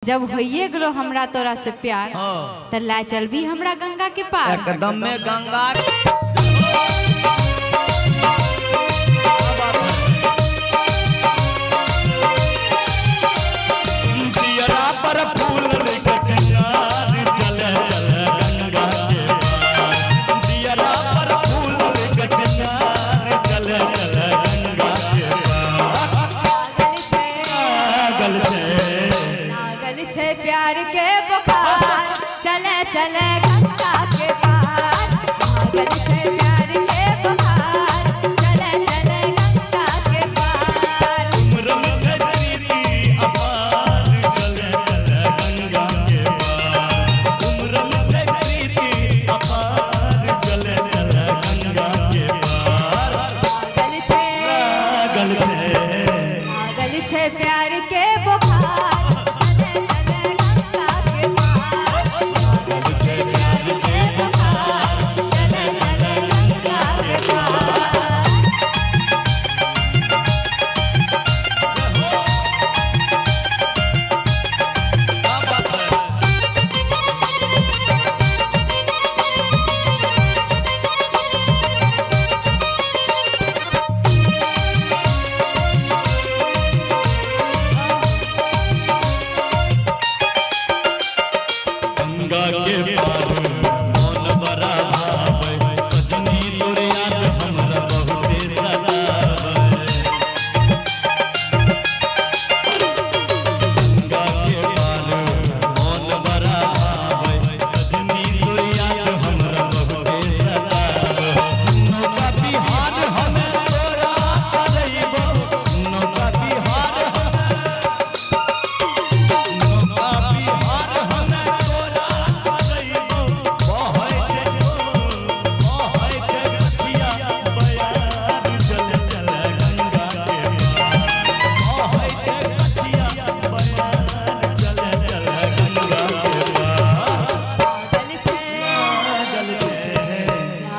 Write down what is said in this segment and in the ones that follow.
जब होइए गेलो हमरा तोरा से प्यार तो ला चल भी हमरा गंगा के पार। एकदम में गंगा दियरा पर फूल लेके चिनार चले चले गंगा के पार। दियरा पर फूल लेके चिनार चले चले गंगा के पार। लागल छे प्यार के बुखार चले चले गंगा के पार। लागल छे प्यार के बुखार चले चले गंगा के पार। उम्र में छे प्रीति अपार चले चले गंगा के पार। उम्र में छे प्रीति अपार चले चले गंगा के पार। लागल छे प्यार के बुखार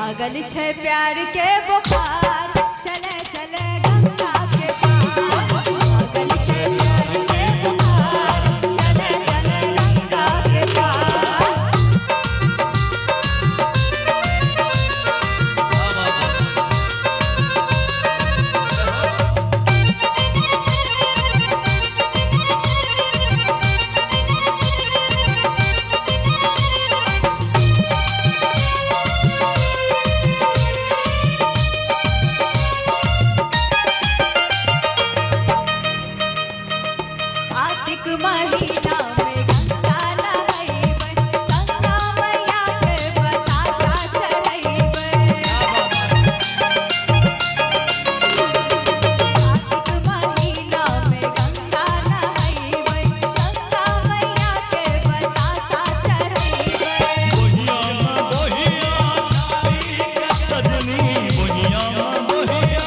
लागल छे प्यार के बुखार चले चले गंगा के पार। लागल छे प्यार के बुखार चले चले गंगा के पार। कार्तिक महीना में गंगा नहाइबै, गंगा मैया के बतासा चढ़ैबै। कार्तिक महीना में गंगा नहाइबै, गंगा मैया के बतासा चढ़ैबै। बोहिया डाली के सजनी बोहिया बोहिया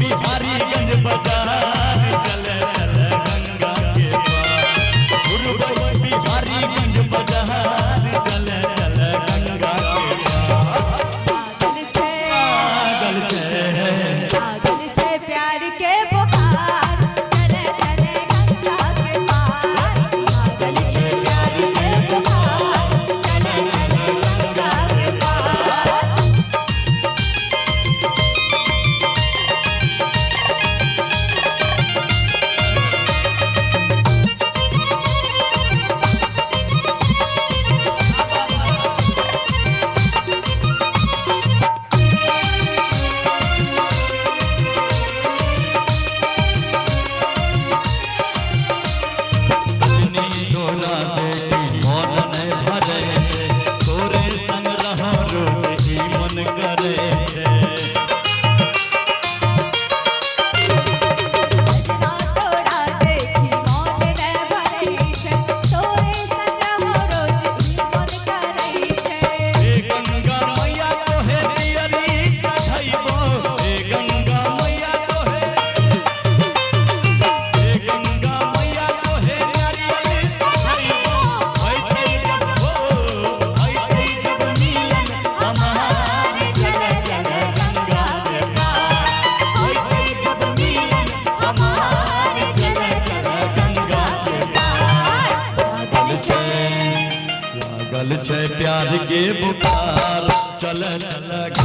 बिहारीगंज बाजार चले चले गंगा के पार। बिहारीगंज बाजार चले चले गंगा के पार। लागल छे प्यार के बुखार चले चले गंगा के पार। लागल छे प्यार के बुखार चले चले गंगा के पार। पार चल चल